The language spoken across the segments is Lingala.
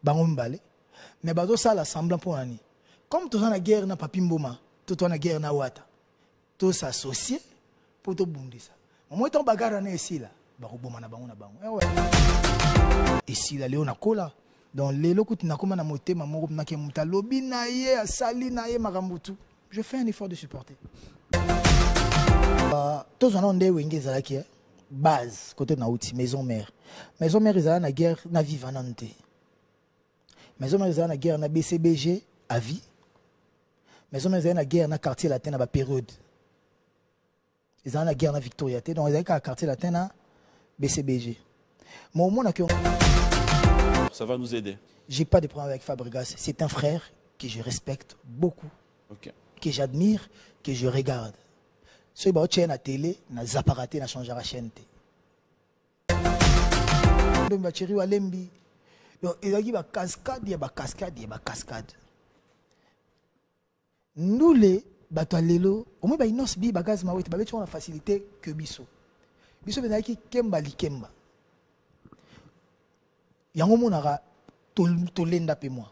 bango mbale mais bazo sala semblant pour nani comme tous en guerre na Papi Mboma tout en guerre na Wata tous s'associer pour to bundisa moi ton bagarre na ici là bako boma na bango ici là Léon Kola donc les locaux na koma na motema moko na ke muta lobi na ye asali na ye makambutu je fais un effort de supporter tous en ont des wenge zalaki base côté na outil maison mère ils na guerre na vivante maison mère ils na guerre na BCBG à vie maison mère ils na guerre na quartier latin na ba période ils na guerre na Victoria donc ils na quartier latin na BCBG mon monde que ça va nous aider. J'ai pas de problème avec Fabregas, c'est un frère que je respecte beaucoup, que j'admire, que je regarde. Si vous avez la télé, na zaparaté, na changer la chaîne. Donc, il y a une cascade, il y a une cascade, il y a une cascade. Nous, les bateaux, au moins, ils ont une bagage, ils ont la facilité que Bisso. Bisso, il y a qui kemba li kemba. Il y a un moment où il moi.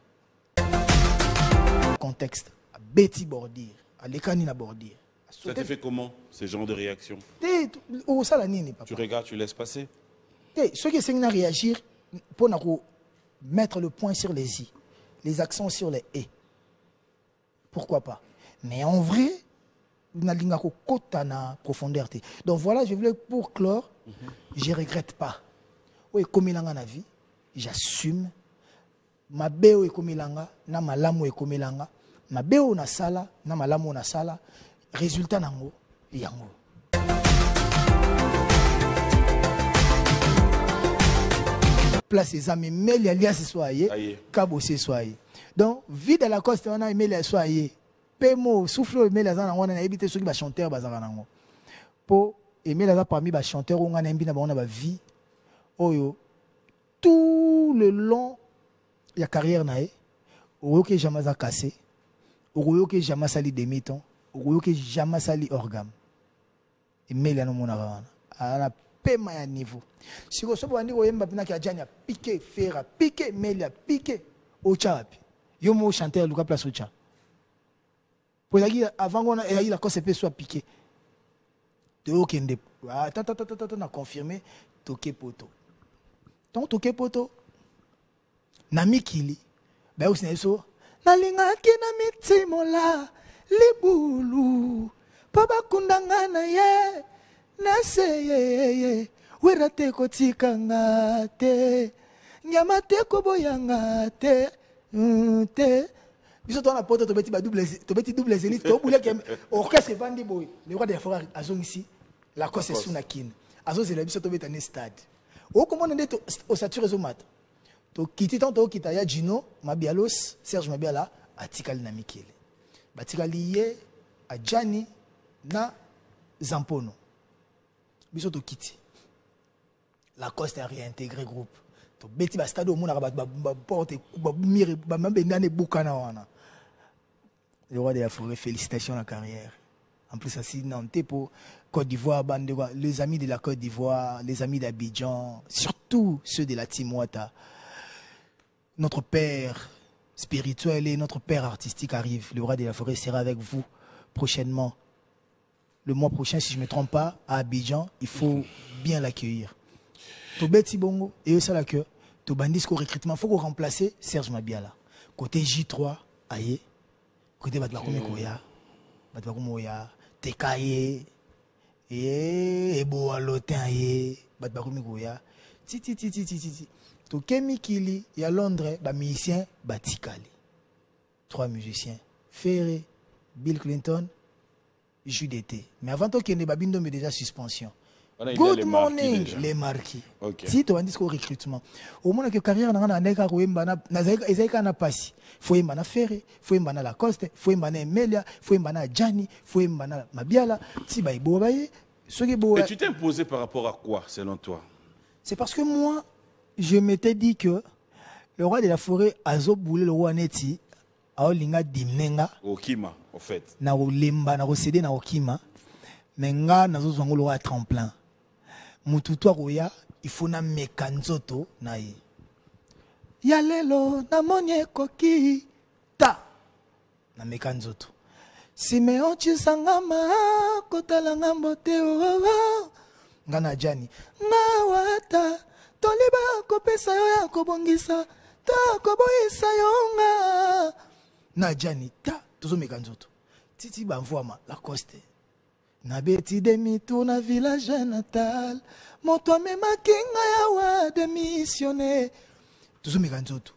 Contexte, à Betty Bordir, à l'écran Bordir. Ça te fait comment, ce genre de réaction? Tu regardes, tu laisses passer. Ceux qui essaient de réagir pour mettre le point sur les i, les accents sur les et. Pourquoi pas? Mais en vrai, il y a une profondeur. Donc voilà, je voulais pour clore, je ne regrette pas. Oui, comme il y a dans la vie, j'assume. Ma béo est comme il a, na malamu est comme il a, ma béo na sala, na malamu na sala, résultat nango, yango. Place les amis, mais les alias soyez, cabo c'est soyez. Donc, vie de la coste, on a aimé les soyez. Pemo, souffle, mais les gens, on a évité ceux qui va chanter, bazarango. Pour aimer les gens parmi les chanteurs, on a aimé la vie. Oyo. Tout le long, il y a carrière nae, ou que jamais a cassé, ou que jamais sali demi-temps, ou que jamais sali organe. Et mais là non mon avant, à la paiement à niveau. Si vous savez on yemba pina ki ajanya piqué fera piqué melia piqué au chapi. Yo mo chanteur Lucas place au cha. Pour dire avant on a la cause peut soit piqué. De aucun dé. Attends on a confirmé toqué poto. Donc toqué poto. Na mikili ba usine so nalingaki na mitimola libulu baba kundangana ye naseye werate kotika ngate nyamate koboyanga te te biso to na poto to beti double zénith to boule ke orchestre vandi boy le roi des forêts azongisi la cause est sunakin azozela biso to beta ne stade o comment on est au saturé au mat. To kiti tanto kita ya Gino Mabialos Serge Mabiala atikali na Mikele batikali ye a Gianni na Zampono biso to kiti la Coste a réintégré groupe to beti ba stade au mona ba porte ba mire ba mabenda ne bukana wana le roi de la forêt félicitations la carrière en plus assis nanté pour Côte d'Ivoire les amis de la Côte d'Ivoire les amis d'Abidjan surtout ceux de la Team Wata. Notre père spirituel et notre père artistique arrive. Le roi de la forêt sera avec vous prochainement. Le mois prochain, si je ne me trompe pas, à Abidjan, il faut bien l'accueillir. Tobeti Bongo, et ça la queue. Tobandisco recrutement, il faut qu'on remplace Serge Mabiala. Côté J3, aïe. Côté Batbakoum Koya, Batbakoum Oya, Tekaye, et Boalotin, aïe, Batbakoum Koya. Ti. To Kemi Kili, il y a Londres, ba musicien, Batikali. 3 musiciens. Ferré, Bill Clinton, JDT. Mais avant tout, qu'il y ait Babindo, mais déjà suspension. Good morning, les marquis. Si tu as un discours recrutement. Au moment que carrière n'a pas passé. Faut y a Ferré, faut y a Lacoste, faut y a Emelia, faut y a Gianni, faut y a Mabiala. Si bah et tu t'es imposé par rapport à quoi, selon toi? C'est parce que moi, je m'étais dit que le roi de la forêt a boulé le roi Neti a olinga dimnenga Okima en fait na olemba na cédé na Okima mais nga na zozwango le roi tremplin mututo roya il faut na mekanzoto na ye ya lelo namoni ekoki ta na meka nzoto Simeon chisangama kotala ngambo te ngana jani na wata toliba kopesa yo ya kobongisa ta koboyisa yo nga na jani ta tozo meka nzoto titi bamvwama la coste na beti demi tour na village natal moto amemaki ngai awa démissionné tozo meka nzoto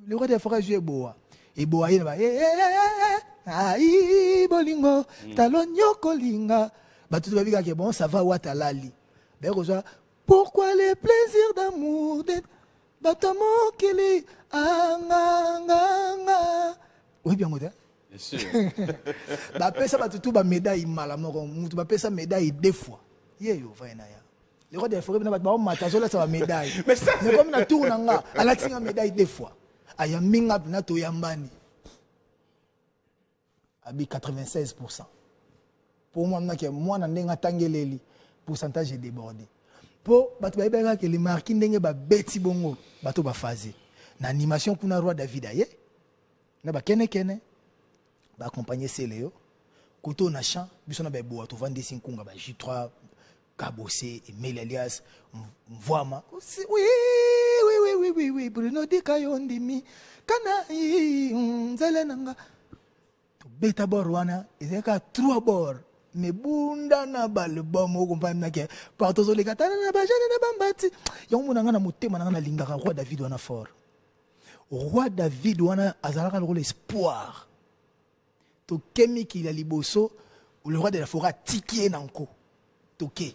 le roi des forêts joue eboa eboa ye na ba ai bolingo talo nyokolinga batutu babikaki bon ça va watalali bekozwa pourquoi les plaisirs d'amour de batomokili anganganga oui bien moda Bien sûr. bapesa batutu ba médaille mala moko mutu bapesa médaille deux fois yeyo vaina ya le roi des forêts na bato ba mata zola ça ba médaille mais comme na tour nanga ala tinga médaille deux fois aya minga na to yambani abi 96%. Pour moi, moi, je tangeleli pourcentage est débordé. Pour que les marquines n'engagent pas bêti bongo, bateau ba phasé. L'animation pour le roi David aye, na ba kene ba accompagner Céléo. Koto na champ, bisona ba boa to vendre 5 kunga ba J3 Kabosé et Mélalias Mvwama. Oui, Bruno Di Kayondimi. Kana nzelenanga. Beta bor wana ezeka 3 bor me bunda na balbum okompani nake partout les katana na bajane na bambati yongo nanga na motema nanga na lingaka roi David wana fort roi David wana azalaka le espoir to kemi ki la liboso le roi de la forêt tikie nanko to ke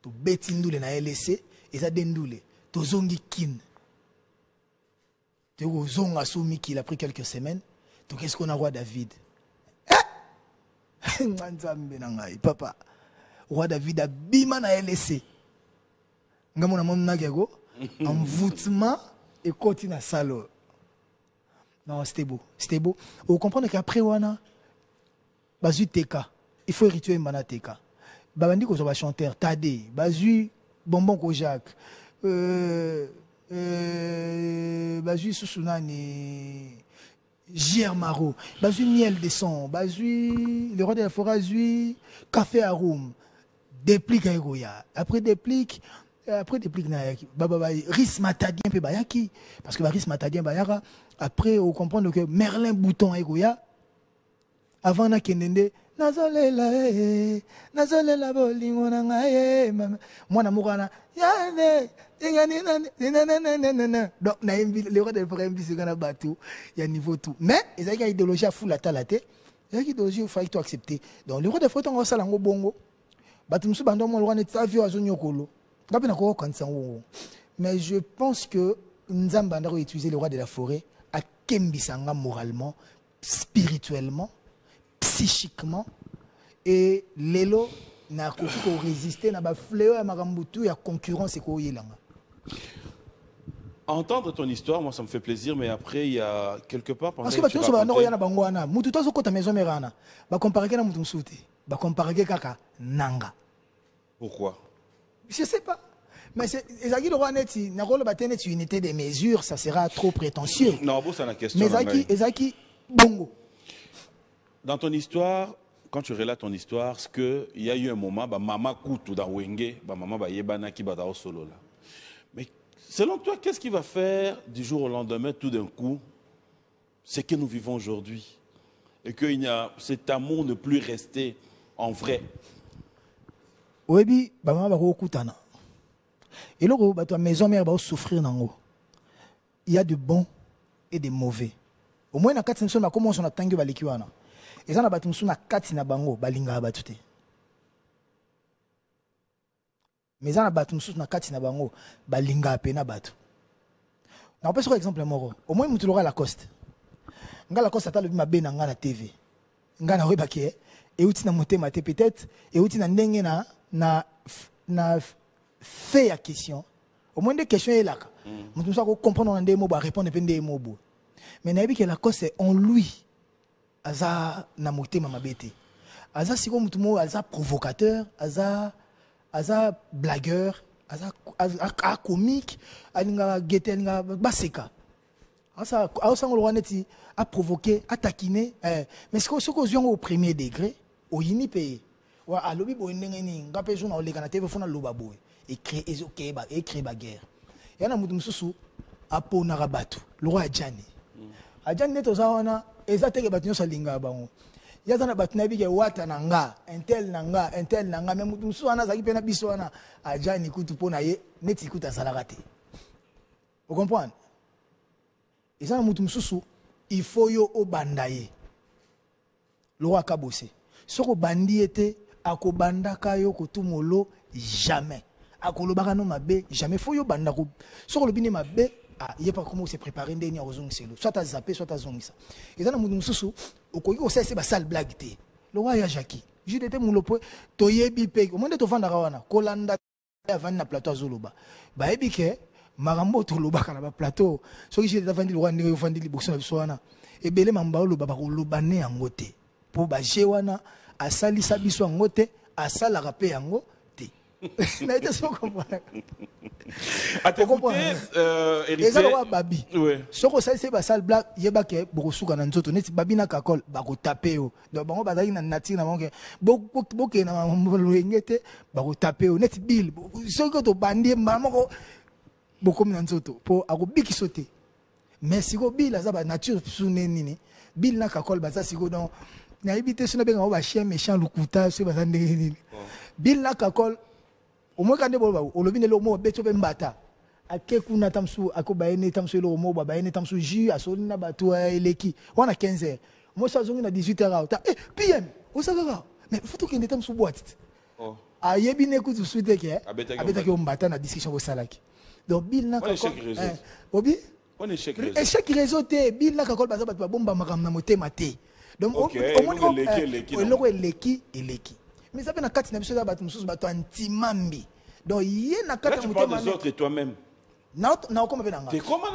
to beti ndule na LC eza dendule to zongi kin to zonga soumi qui a pris quelques semaines. Donc qu'est-ce qu'on a roi David? Papa, roi David a bima na LC. Ngamona mona gago envoûtement et continue à salo. Non, c'était beau. Vous comprenez qu'après wana bazu teka, il faut rituel mana teka. Babandi ko va chanteur Tadé, bazu bonbon ko Jacques. Bazu Susunani J.R. Maro, bazu miel de son, bazu le roi de la forêt, café aroum, déplique à Egoya. Après déplique na yaki. Ris matadien pe bayaki parce que Ris matadien bayara. Après on comprend que Merlin Bouton à Egoya. Avant na kenende nazolela bolingo na ngai mwana mukana yane donc le roi de la forêt mbi na bateau il y a niveau tout mais il y a une idéologie à full atalate il y a une idéologie il faut accepter donc le roi de la forêt on sala ngo bongo batu musu bando mo roi net avio azonyokolo ngapi na ko kanisa ngo mais je pense que nzamba ndako utiliser le roi de la forêt à kembisanga moralement spirituellement psychiquement et l'élo n'a pas résisté n'a pas fléau à marambutu ya concurrence et ko yelanga. Entendre ton histoire, moi ça me fait plaisir, mais après il y a quelque part pendant parce que tu vois na yana bangwana mutu tozo kota maison merana ba comparer na mutu msuti ba comparer kaka nanga. Pourquoi? Je sais pas. Mais c'est ezaki le roi neti na rôle batene unité des mesures, ça sera trop prétentieux. Non, bon, c'est la question. Mais ezaki bongo. Dans ton histoire, quand tu relates ton histoire, ce que il y a eu un moment, bah maman koutou da wenge, bah maman bah yebana ki ba da solo là. Mais selon toi, qu'est-ce qui va faire du jour au lendemain, tout d'un coup, ce que nous vivons aujourd'hui, et que cet amour ne plus rester en vrai? Webi, bah maman ba koutana. Et là, bah toi maison mère va souffrir nango. Il y a de bons et de mauvais. Au moins na kati nsona comment on a tangi ba likiwana. Et ça, na batumsu na kati na bango balinga batute. Mais ça, na batumsu na kati na bango balinga pena batu. Na pas sur exemple moro. Au moins mutu lora Lacoste. Nga Lacoste ata le mabe na nga na TV. Nga na weba ke e uti na motema te peut-être e uti na ndenge na fait ya question. Au moins des questions est là. Mutu ça ko comprendre ndé mo ba répondre pe ndé mo bo. Mais na bi ke Lacoste en lui. Aza na motema mabete. Aza siko mutumo aza provocateur, aza blagueur, a comique alinga gete alinga baseka asa le roi neti a provoqué a taquiné mais ce que au premier degré au yini payé wa alobi bo ndengeni ngape jona oleka na tv fona loba boy et créer ba guerre yana mutu mususu apona rabatu le roi Adjani Adjani neto zawana ezateke batu nyosa linga bango yazana batu na bike wata nanga intel nanga mais mutu mususu wana zaki pena biso wana Adjani kutu pona ye neti kuta salakate vous comprenez ezana mutu mususu il faut yo obanda ye le roi kabose soko bandi ete akobandaka yo kotumolo jamais akolobaka no mabe jamais faut yo banda ko soko lobine mabe il a pas comment se préparer ndeni a ozongiselo soit à zapper soit à zongisa ezana mutu mususu okoki osese ba sale blague te le roi ya Jackie jidete mulopo toyebi pe o monde to vanda wana kolanda ya vanda na plateau azoloba ba yebi ke marambo to lobaka na ba plateau soki jidete vandi le roi ndenge vandi liboso na biso wana ebele mamba oloba ba koloba ne yango te po ba je wana asalisa biso yango te asalaka pe yango te na été so comprendre à t'écouter héritier babi soko salisa ba sale blague yeba ke bokosuka na nzoto neti babi na kakol bako taper yo donc bango bazali na nature na bango boke na loengete bako taper yo neti bill soko to bandi mamoko bokomi na nzoto po akobiki sote mais siko bill aza ba nature sune nini bill na kakol baza siko donc na ibité suna benga ba chien méchant lukuta se baza ndenge nini bill na kakol au moins quand on le vient le mot beto bembata akekuna tamsu akobaene tamsu le mot babaene tamsu ju asolina bato eleki wana 15h moi ça zongi na 18h PM osaka mais faut que ndeta tamsu boîte ayebi ne kutu suite ke abeta ke ombata na discussion au salaki donc bill na kakol obi on échec réseau te bill na kakol baza bato bomba makam na motema te donc au moins eleki mais ça fait na kati na biso da batu mususu batu antimambi donc yé na kati na mutema des autres et toi-même na okoma benanga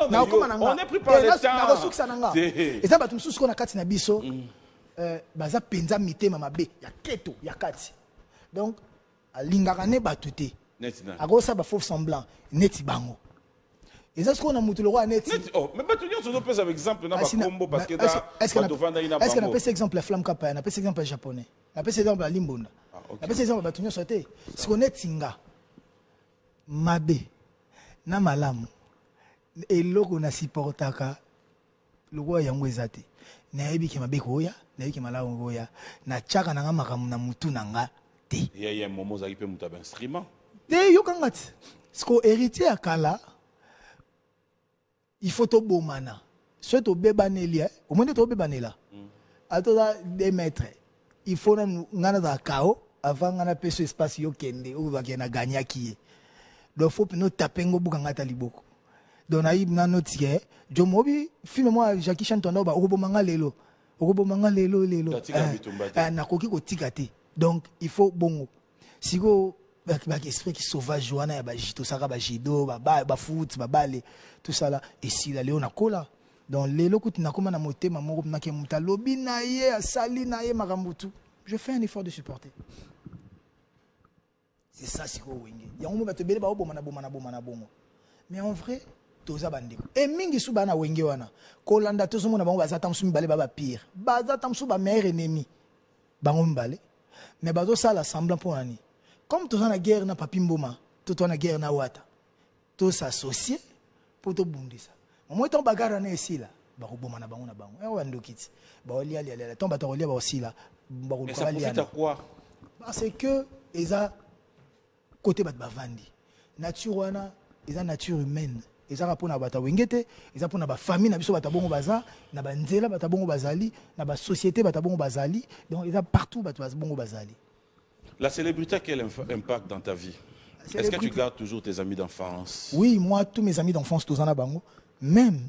na okoma nanga on est pris par le temps na ressources nanga et ça batu mususu ko na kati na biso baza penza mitema mabe ya keto ya kati donc alingaka ne batu te akosa ba faux semblant neti bango et ça ce qu'on a mutu le roi neti mais batu nyonso zo pesa exemple na ba kombo parce que est-ce qu'on a pris exemple la flamme kapa na pris exemple japonais na pris exemple la limbonda na pesi exemple batu nyonso te siko netinga mabe na malamu eloko na supportaka loko yango ezate na yebi ke mabe koya na yebi ke malamu koya na chaka na ngamakamuna na mutu nanga te ya momo za ipe muta ba instrument te yokangati siko héritier akala il faut to bomana soit to bebaneli au moins to bebanela atoza 2 mètres il faut ngana za kao avant ngana peso espace yo kende ou va kena gagner qui donc faut no tapengo buka ngata liboko donc na ibna notie jomobi film moi Jackie Chan tonda ba okobomanga lelo na koki ko tikate donc il faut bongo siko ba esprit qui sauvage wana ya ba jito saka ba jido ba foot ba bale tout ça là et si la léona kola donc lelo kuti nakoma na motema moko na ke mutalobi na ye asali na ye makambutu je fais un effort de supporter. C'est ça, c'est quoi, Wenge. Il y a un moment où tu es bon, mais en vrai, tu as bandé. Et mingi sou bana Wenge wana. Kolanda tout le monde a baza tam sou mbale baba pire. Baza tam sou ba meilleur ennemi. Bango mbale. Mais bazo ça la semblant pour nani. Comme tu as na guerre na papimboma, tu as na guerre na wata. Tu s'associer pour te bundi ça. Au moins ton bagarre na ici là. Bako boma na bango na bango. E wando kiti. Ba oli ton bata oli ba aussi là. Mais ça profite à quoi? Parce que ils a côté bat bavandi nature wana eza nature humaine eza pour na bata wengete eza pour na ba famille na biso bata bongo baza na ba nzela bata bongo bazali na ba société bata bongo bazali donc eza partout bata bongo bazali. La célébrité a quel impact dans ta vie? Est-ce que tu gardes toujours tes amis d'enfance? Oui, moi tous mes amis d'enfance tous en a bango même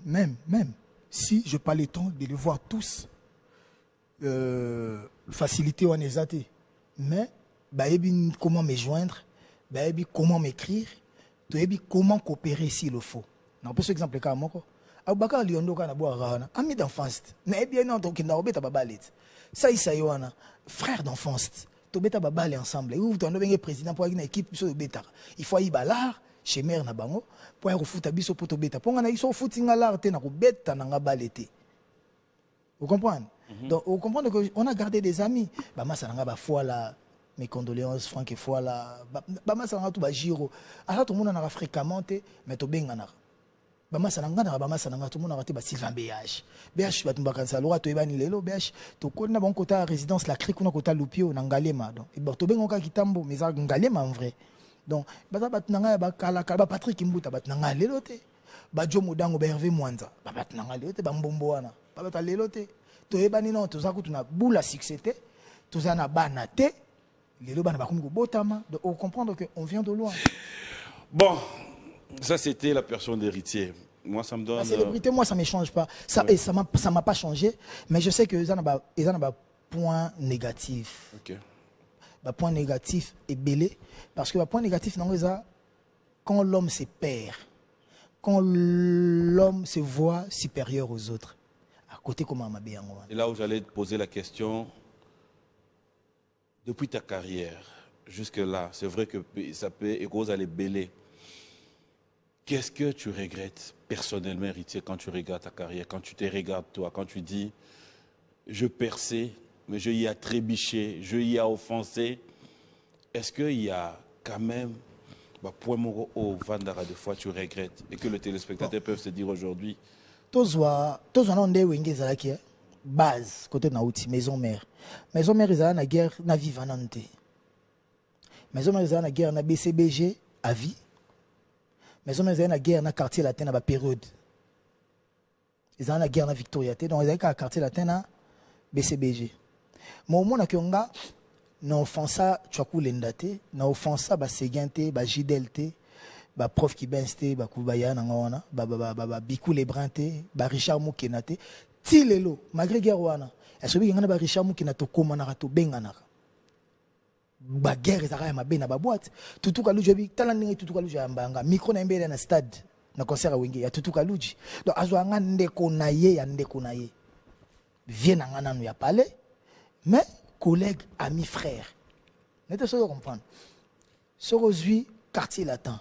si je pas le temps de les voir tous facilité wana ezate mais baebi comment me joindre baebi comment m'écrire toyebi comment coopérer s'il le faut na peut exemple ka moko abaka liondo kana bo rana ami d'enfance na ebi non donc na obeta babalet ça isa yona frère d'enfance to beta ba balle ensemble ou to ndo benga président pour une équipe biso beta il faut y balar chez mère na bango pour ko futa biso pour to beta pour ngana iso futinga lar te na ko beta na nga balete. Vous comprenez? Donc vous comprenez que on a gardé des amis ba masa nga ba foi là mes condoléances Franck et foi là ba masa nga tout ba giro ala tout monde na fréquemment mais to benga na bamasa nanga na bamasa nanga tout monde a raté ba Sylvain BH batumba kansa lora to ebani lelo BH to kona bon kota résidence la cri kuna kota lupio na Ngalema donc et to bengo ka kitambo mais za Ngalema en vrai donc baza batnanga ba kala ba Patrick Mbuta batnanga lelo te ba Jomo Dango ba Hervé Mwanza ba batnanga lelo te ba Mbombo wana ba bata lelo te to ebani non to za kutuna bula succès te to za na bana te lelo bana ba komi ko botama donc on comprendre que on vient de loin. Bon, ça c'était la personne d'héritier. Moi ça me donne. La célébrité, moi ça ne me change pas. Ça ouais. Et ça m'a pas changé, mais je sais que ça n'a pas point négatif. OK. Bah, point négatif est belé parce que le point négatif non ça quand l'homme se perd, quand l'homme se voit supérieur aux autres. À côté comment m'a bien. Et là où j'allais te poser la question, depuis ta carrière jusque là, c'est vrai que ça peut et cause aller belé. Qu'est-ce que tu regrettes personnellement, héritier, quand tu regardes ta carrière, quand tu te regardes toi, quand tu dis je perçais, mais je y ai trébuché, je y ai offensé. Est-ce qu'il y a quand même point au Vandara de fois tu regrettes et que les téléspectateurs peuvent se dire aujourd'hui? Tozwa nonde wenge zalaki base côté na outil maison mère. Maison mère ils na guerre na vivanante. Maison mère ils na guerre na BCBG à vie. Mais on a une guerre dans le quartier latin à la période. Ils ont une guerre dans Victoria. Donc ils ont un quartier latin à BCBG. Mais au moment où on a offensé Tchakou Lendate, on a offensé Séguinté, Jidelte, prof qui benste, Koubaya, Bikou Lebranté, Richard Moukenate, Tilelo, malgré guerre wana. Est-ce que y a Richard Moukenate Komanarato Benganara? Ba guerre ezaka ma be na ba boîte tutu kaluji bi talani tutu kaluji ambanga micro na mbele na stade na concert wenge ya tutu kaluji donc azwa nga ndeko na ye ya ndeko na ye vient nga nanu ya palais mais collègue ami frère n'était sûr de comprendre ce aujourd'hui quartier latin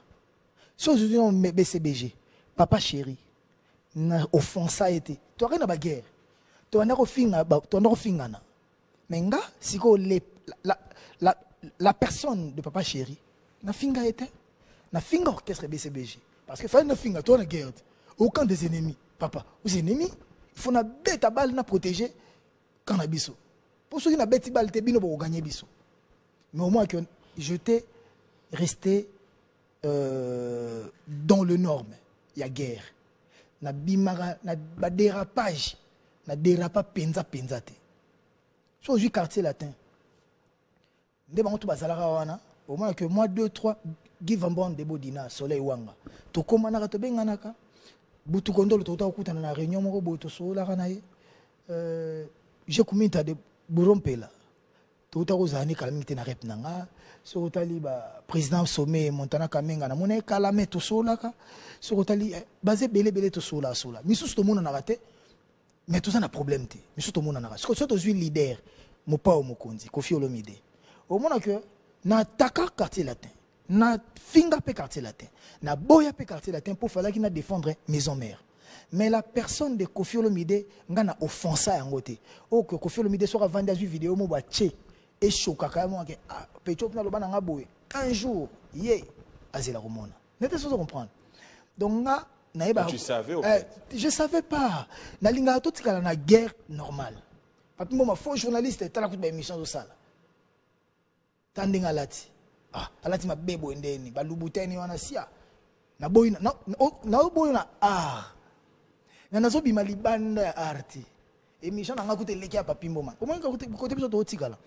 ce aujourd'hui on BCBG papa chéri na offensa été to rien na ba guerre to na ko finga na menga siko la personne de papa chéri n'a finga été n'a finga orchestre BCBG parce que fallait na finga toi na guerre aucun des ennemis papa aux ennemis il faut na bête à balle na protéger cannabis pour ceux qui na bête balle te bino pour gagner biso mais au moins que j'étais resté dans le norme il y a guerre na bimara na dérapage na dérapage penza te so aujourd'hui quartier latin nde bango to bazalaka wana au moins que moi 2 3 give un bon debo dina soleil wanga to komana to benganaka butu kondolo to kutana na réunion moko bo to sola kana ye je kumita de burompela to ta kozani kalamite na rep nanga so tali ba président sommet montana kamenga na mona kala me to sola ka so tali basé belé to sola misu to mona na raté mais tout ça na problème te misu to mona na raté so to leader mopa o mokonzi Koffi Olomide au moment que na taka quartier latin na finga pe quartier latin na boya pe quartier latin pour falloir qu'il na défendre maison mère mais la personne de Koffi Olomide ngana offensa yango te o que Koffi Olomide sera vendre des vidéos mo ba tché et choka carrément que petcho na loba nga boye un jour yé azela romona n'était pas comprendre donc nga na tu savais au fait je savais pas na linga tout kala na guerre normale parce que moi faux journaliste tala ku ba émission de ça tandinga lati alati mabebo endeni balubuteni wana sia na boy na boy na na nazo bima libanda ya arti émission na ngakute leki ya papimbo man comment côté biso to tikala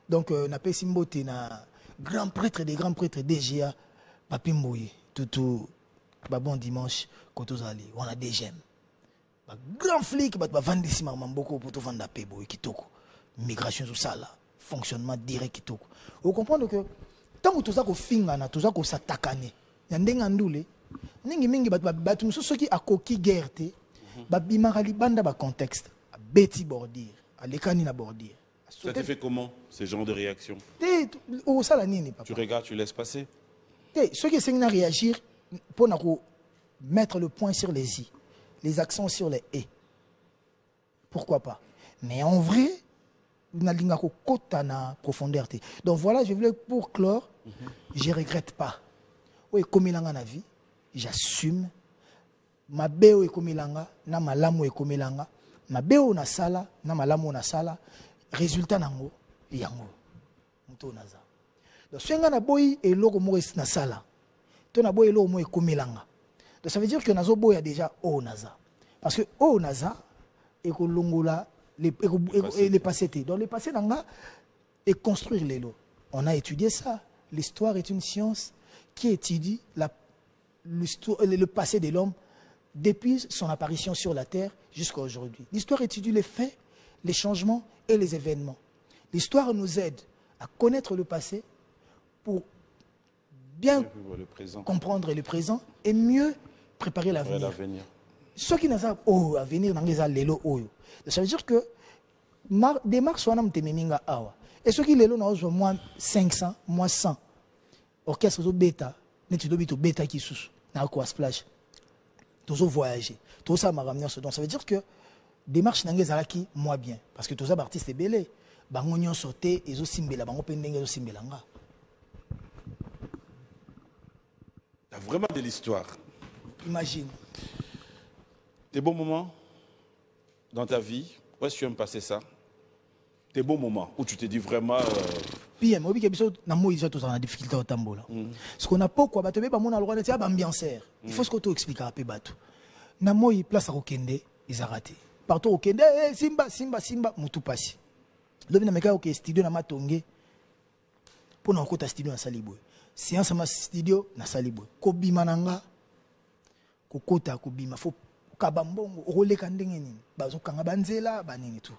donc na pesi mbote na grand prêtre des grands prêtres DGA papimboye tout ba bon dimanche kotozali wana DGM ba grand flic ba vandisi mamboko pour to vanda pebo kitoko migration tout ça là fonctionnement direct kitoko vous comprenez que tant que tout ça ko fingana tout ça ko satakane ya ndenga ndule mingi batu mususu qui akoki guerre te ba bimaka libanda ba contexte beti bordir alekani na bordir Ça te fait comment, ce genre de réaction? Tu regardes, tu laisses passer. Ceux qui essaient de réagir pour mettre le point sur les i, les accents sur les et. Pourquoi pas? Mais en vrai, on a une profondeur. Donc voilà, je voulais pour clore, je ne regrette pas. Oui, comme il a vie, j'assume. Ma béo est comme il a, na malamu est comme il a, ma béo na sala, na malamu na sala. Résultat nango, yango. Muto naza. Donc si on a boy et logo mo na sala, to na boy et logo mo est comme il a. Donc ça veut dire que nazo boy a déjà o naza. Parce que o naza et que longola les passés. Donc les passés nanga et construire les lots. On a étudié ça. L'histoire est une science qui étudie le passé de l'homme depuis son apparition sur la terre jusqu'à aujourd'hui. L'histoire étudie les faits, les changements et les événements. L'histoire nous aide à connaître le passé pour bien comprendre le présent et mieux préparer l'avenir. Ce qui n'a pas à venir dans les allélos, ça veut dire que démarche soit nam tememinga awa. Et ce qui est là, moins 500, moins 100. Orchestre de bêta, net de bêta qui sous, na quoi splash. Tous voyager, tout ça m'a ramené ce donc ça veut dire que démarche n'engage qui moi bien parce que tous les artistes est belé, bangonyo sauté et zo simbela, bango pendenge zo simbelanga. T'as vraiment de l'histoire. Imagine. Tes bons moments dans ta vie, où est-ce que tu aimes passer ça? Tes bons moments où tu te dis vraiment. Bien, moi, je suis difficulté au tambour. Ce qu'on a pas quoi, bah, tu veux pas mon aloi, tu as ambianceur. Il faut ce que tu expliques à peu bateau. Na moi, place à Okende, ils ont raté. Partout Okende, Simba, mutu passi. Le bien meka ok studio na matonge. Pour na okota studio na Salibwe. Séance ma studio na Salibwe. Kobi mananga. Kokota kobima faut kabambongo roleka ndenge nini. Bazo kanga banzela banini tout.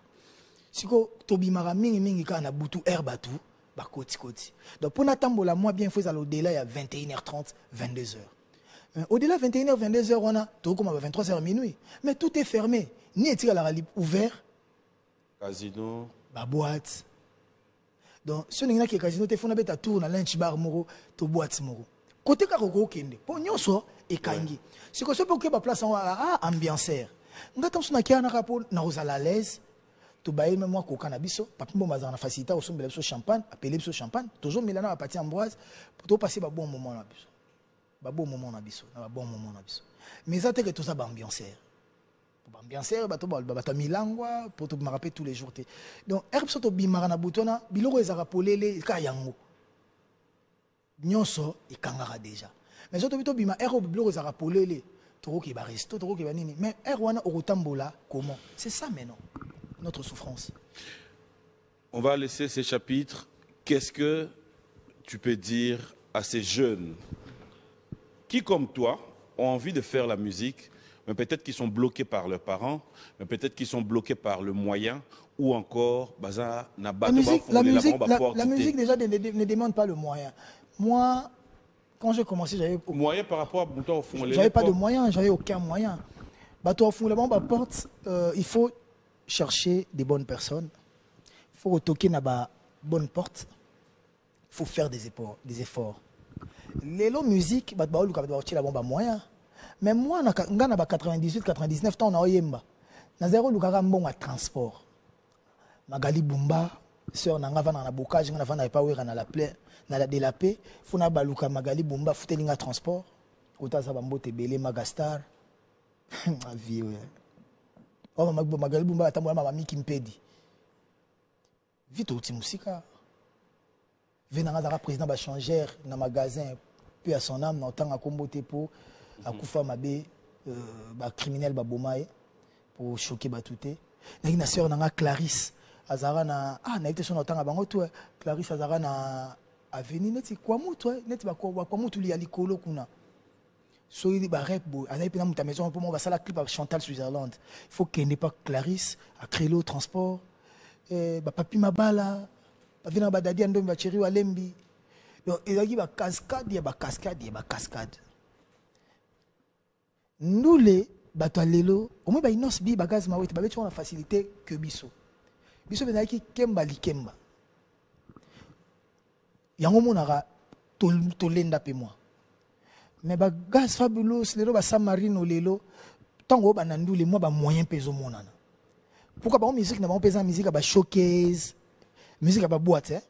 Siko tobimara mingi kana butu herbatu. Donc pour n'attendre moi bien il faut aller au-delà il y a 21h30 22h. Au-delà 21h 22h on a tout comme à 23h minuit mais tout est fermé ni est-il à la ouvert casino ba boîte. Donc ce n'est qui casino te fona beta tour na lunch bar moro to boîte moro côté ka ko kende po nyonso e kangi c'est que ce pour que ba place en ambianceur ngata sona kia na rapport na à l'aise. Tu bailles même moi coca nabiso papa bon bazana facilité au sombre le champagne appeler le champagne toujours milana à partir Ambroise pour passer ba bon moment nabiso ba bon moment nabiso na bon moment nabiso mais ça te que tout ça ba ambianceur pour ambianceur ba to ba milangwa pour te me rappeler tous les jours donc herbe soto bimara na butona biloko ezaka polele ka yango nyonso ikangara déjà mais soto bito bima herbe biloko ezaka polele toko ki ba resto toko ki ba nini mais herbe wana okotambola comment c'est ça maintenant notre souffrance. On va laisser ces chapitres. Qu'est-ce que tu peux dire à ces jeunes qui, comme toi, ont envie de faire la musique, mais peut-être qu'ils sont bloqués par leurs parents, mais peut-être qu'ils sont bloqués par le moyen, ou encore, la musique déjà ne demande pas le moyen. Moi, quand j'ai commencé, j'avais... Moyen par rapport à toi au fond. J'avais pas de moyen, j'avais aucun moyen. Au fond, il faut chercher des bonnes personnes, il faut retoquer na ba bonne porte, il faut faire des efforts. Les musique, bah la bomba moyen. Mais moi, na 98, 99 temps, on a yemba. Na zéro lukaka mbonga transport. Magali Bumba, sœur nanga va na bokage, na va na pas wera na la plaie, na la délapé, faut na baluka Magali Bumba, faut telinga transport. Kota sa bambote belé Magastar. Ma vie ouais. Oh, Magali Bumba atambola mama miki mpedi. Vite outi musika. Venanga zara président ba changer na magasin puis à son âme na tanga kombote po akufa mabe ba criminel ba bomaye pour choquer ba touté. Na sœur nanga Clarisse azara na na été son tanga bango to Clarisse azara na avenue neti kwa mutu neti ba kwa mutu li alikolo kuna. So il ba rap bo ana ipena muta maison pour moi va ça la clip avec Chantal Switzerland. Il faut qu'elle n'ait pas Clarisse à créer le transport ba papi mabala ba vina ba dadi ando ba chéri wa lembi. Donc il y a ba cascade. Nous les bato lelo au moins ba inos bi bagaz ma wete ba betu on a facilité que biso. biso benaki kemba likemba yango monaka tolenda pe moi mais ba Gaz Fabulous lelo ba Samarino lelo tango ba nandule moi ba moyen peso monana pourquoi ba musique na ba pesa musique ba showcase musique ba boîte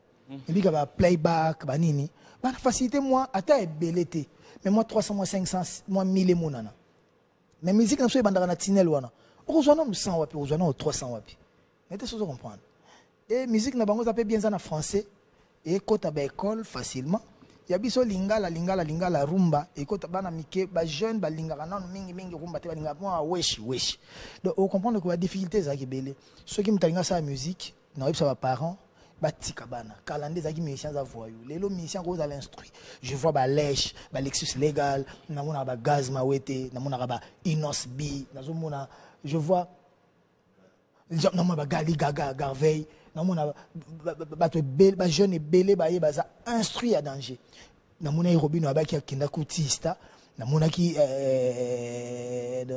musique ba playback ba nini ba facilité moi ata ebelete mais moi 300 moi 500 moi 1000 monana mais musique na so ebandaka na tinel wana okozwana 100 wapi okozwana 300 wapi nete so comprendre et musique na bango ça peut bien ça en français et kota ba école facilement ya biso lingala rumba et kota bana mike ba jeune ba lingaka nanu mingi rumba te ba lingaka moi wesh donc on comprend que la difficulté ça qui belé ceux qui mtalinga ça musique na yebisa ba parents ba tika bana calendrier ça qui musiciens za voyou lelo musiciens ko za l'instruit je vois ba lèche ba Lexus légal na mona ba Gaz Mawete na mona ba Inos B na zo mona je vois na mona ba Gali Gaga Garveil na mona ba jeune belé ba yeba za instruit à danger na mona Robino ba ki akenda kutista na mona ki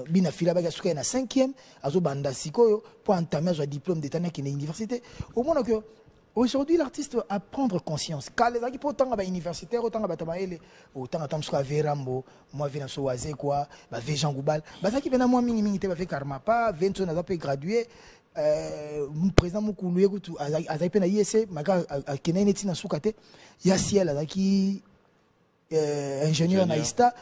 bina fila ba ki suka na 5e azo banda sikoyo pour entamer son diplôme d'état na ki na université au monde que aujourd'hui l'artiste a prendre conscience quand les gens pour tant ba universitaire autant ba tabaele autant atam suka Verambo moi vina so waze quoi ba ve Jean Goubal ba ça qui vena moi mingi te ba fait karma pas 20 ans après gradué président mukulu yekutu azai pena ISC maka kenene tina sukate ya ciel azaki ingénieur na ista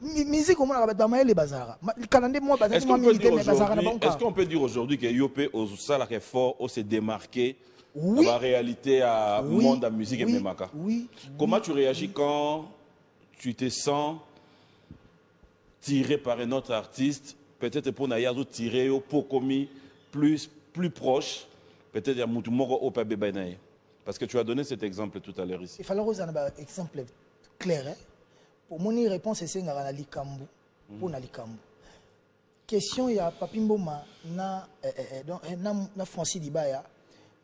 musique comment on va les bazara calendrier moi bazara moi militaire mais bazara na banque est-ce qu'on peut dire aujourd'hui que Yopé au sala que fort au se démarquer dans la réalité à monde de la musique et memaka comment tu réagis quand tu te sens tiré par un autre artiste peut-être pour Nayazo tiré au Pokomi plus proche, peut-être il y a Moutoumoro au Pabébanaï. Parce que tu as donné cet exemple tout à l'heure ici. Il fallait un exemple clair. Hein? Pour mon réponse, c'est que Likambu. Pour Likambu. Question, il y a Papimboma, na Francis Dibaya,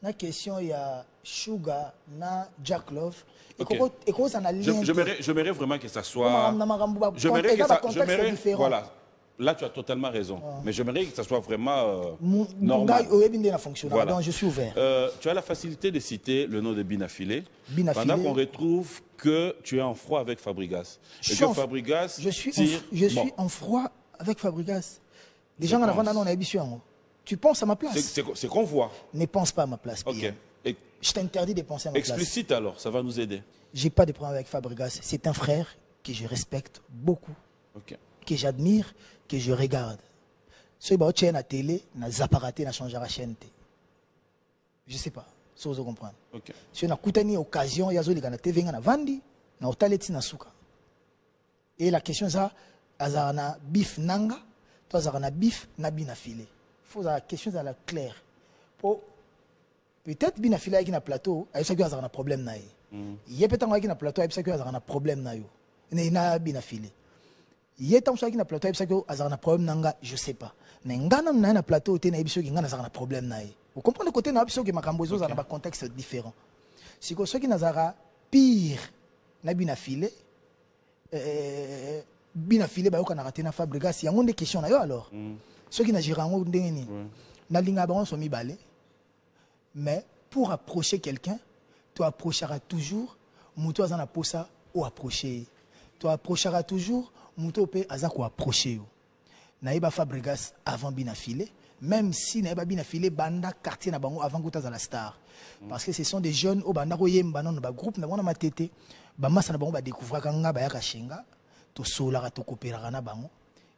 na question, il y a Sugar, na Jack Love. Okay. J'aimerais vraiment que ça soit... J'aimerais que ça soit... Voilà. Là, tu as totalement raison. Mais j'aimerais que ça soit vraiment normal. Voilà. Donc, je suis ouvert. Tu as la facilité de citer le nom de Binafilé. Pendant qu'on retrouve que tu es en froid avec Fabregas. Et que Fabregas je suis en froid avec Fabregas. Les gens en avant, on a émission. Tu penses à ma place? C'est qu'on voit. Ne pense pas à ma place. Ok. Et je t'interdis de penser à ma place. Explicite alors, ça va nous aider. J'ai pas de problème avec Fabregas. C'est un frère que je respecte beaucoup. Ok. Que j'admire, que je regarde. Si vous avez la télé, na zaparaté, na changer la chaîne. Je ne sais pas. Si vous comprenez. Okay. Si on a une occasion, il y a une TV, na vandi, na otaleti na suka. Et la question c'est, azarana bif nanga, toi azarana bif na binafilé. Faut la question c'est la claire. Peut-être binafilé avec un plateau, il y a un problème na. Il y a peut-être un plateau, il y a un problème na yo. Il y a binafilé. Il y a un plateau, il y a un problème nanga, je sais pas. Mais il y a un plateau, il y a un problème na. Vous comprenez le côté na biso que makambozo dans un contexte différent. Si que ceux qui n'azara pire na binafilé ba yo kana raté na Fabregas, il y a des questions na yo alors. Ceux qui n'agiront ngo ndengeni. Na linga ba on so mibale. Mais pour approcher quelqu'un, tu approcheras toujours muto azana posa ou approcher. Tu approcheras toujours muto pe azako approcher yo. Naïba Fabregas avant binafilé. Même si Naïba binafilé banda quartier na bango avant Gouta la star. Parce que ce sont des jeunes au banda koyemba non ba groupe na bona matete. Ba massa na bango ba découvrir kanga ba ya kashinga. To solara to coopérer na bango.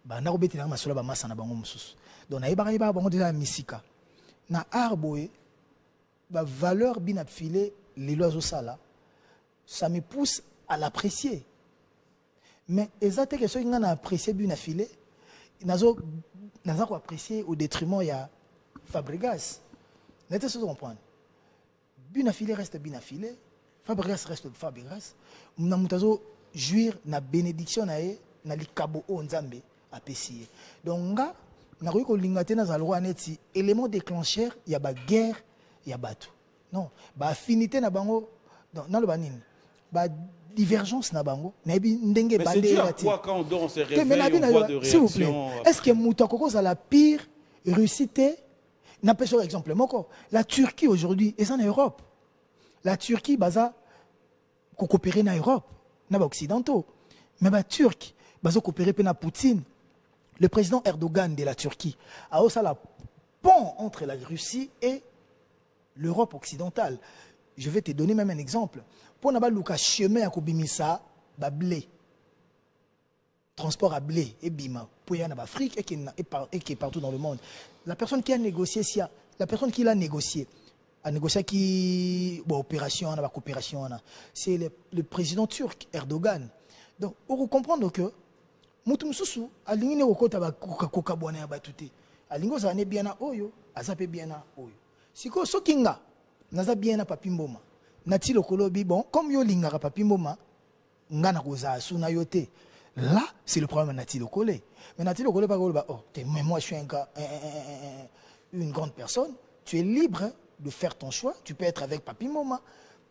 Banda ko beti na masola ba massa na bango mususu. Donc Naïba ba bango déjà misika. Na arboé ba valeur binafilé les lois au sala. Ça me pousse à l'apprécier. Mais exactement que ceux qui ont apprécié binafilé, nazo ko apprécier au détriment il y a Fabregas. N'était ce comprendre. Binafilé reste binafilé, Fabregas reste Fabregas. Na mutazo jouir na bénédiction na likabo o nzambe apesier. Donc nga na ko lingate na zalwa neti élément déclencheur il y a ba guerre, il y a bateau. Non, ba affinité na bango dans le banine. Ba divergence na bango nabi ndenge bandé. Mais c'est quoi quand on dort on se réveille on voit de réaction. S'il vous plaît, est-ce que Moutako za la pire réussite n'a pas sur exemple moko. La Turquie aujourd'hui est en Europe. La Turquie baza ko coopérer na Europe, na ba occidentaux. Mais ba Turc baza coopérer pe na Poutine. Le président Erdogan de la Turquie a aussi la pont entre la Russie et l'Europe occidentale. Je vais te donner même un exemple. Pour n'a pas le chemin à Kobimisa, ba blé. Transport à blé et bima. Pour y en Afrique et qui est partout dans le monde. La personne qui a négocié, la personne qui l'a négocié, a négocié qui, bon, opération, on a coopération, c'est le président turc, Erdogan. Donc, pour comprendre que, mutu mususu, alingi ne okota ba koka bwana ya batute. Alingo za ne bien na oyo, azape bien na oyo. Siko sokinga, naza bien na papimboma. Nati lokolobi, bon, comme yo lingara papimboma, nga na koza asu na yote. Là, c'est le problème de Nati Lokole. Mais Nati Lokole, oh, mais moi je suis une grande personne, tu es libre de faire ton choix, tu peux être avec Papi Moma,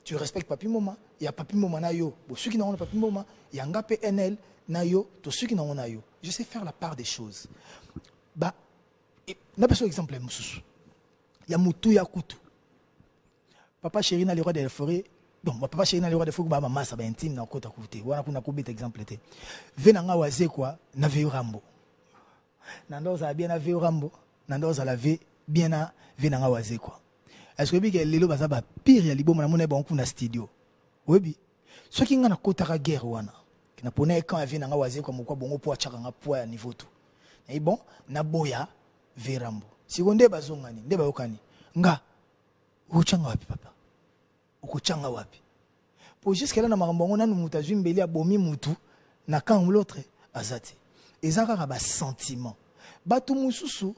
tu respectes Papi Moma, il y a Papi Moma Nayo, ceux qui n'ont pas Papi Moma, il y a Nga PNL, Nayo, tous ceux qui n'ont pas Nayo. Je sais faire la part des choses. Bah, n'a pas exemple, il y a Moutou, il y a Koutou. Papa chéri n'a le roi de la forêt. Donc, papa chéri n'a le roi de fou ba maman ça va intime dans côté à côté. Voilà pour na kubit exemple té. Venanga waze quoi na veyo rambo. Nando za bien na veyo rambo, nando za la ve bien na venanga waze quoi. Est-ce que bi ke lelo baza ba pire ya libo na mona ba on na studio. Webi. Ce qui nga na kota ka guerre wana. Ki na pona quand venanga waze quoi moko bongo po achaka nga po ya niveau tout. Et bon, na boya ve rambo. Sikonde bazongani, nde ba yokani. Nga uchanga wapi papa? Ukuchanga wapi pour jusqu'à là na makambo na mutu azwi mbeli abomi mutu na kan l'autre azati ezaka ba sentiment batu mususu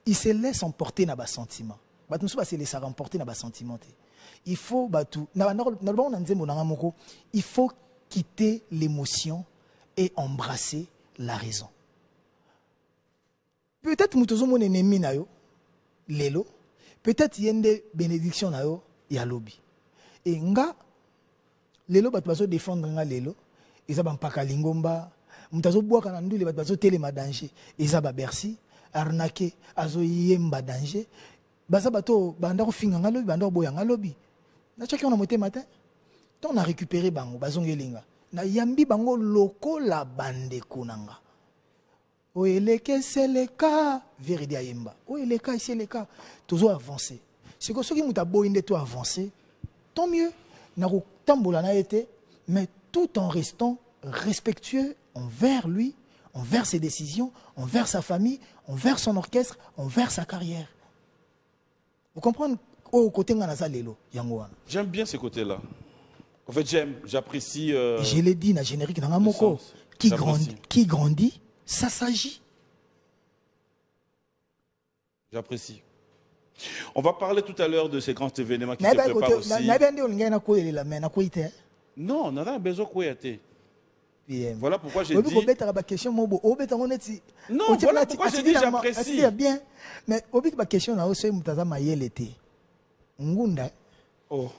il se laisse emporter na ba sentiment batu mususu ba se laisse emporter na ba sentiment il faut batu na bon na nzembo na moko il faut quitter l'émotion et embrasser la raison. Peut-être mutu zo mon ennemi na yo lelo, peut-être yende bénédiction na yo ya lobby. Et nga lelo bat bazo défendre nga lelo ezaba mpaka lingomba mutazo bwaka na ndule bat bazo telema danger ezaba Bercy arnaquer azo yemba danger baza bato banda ko finga nga lobi banda boya nga lobi na chaki on a monté matin on a récupéré bango bazongelinga na yambi bango loko la bande konanga o eleke c'est le cas vérité yemba o eleka c'est le cas toujours avancer c'est que ceux qui muta boinde to avancer tant mieux, mais tout en restant respectueux envers lui, envers ses décisions, envers sa famille, envers son orchestre, envers sa carrière. Vous comprenez? J'aime bien ce côté-là. En fait, j'apprécie. Je l'ai dit, dans le générique, dans Moko, qui grandit, ça s'agit. J'apprécie. On va parler tout à l'heure de ces grands événements qui se préparent aussi. Non, on a besoin de voilà pourquoi j'ai dit... Non, voilà pourquoi j'ai dit j'apprécie. Mais la question, c'est que tu as Oh.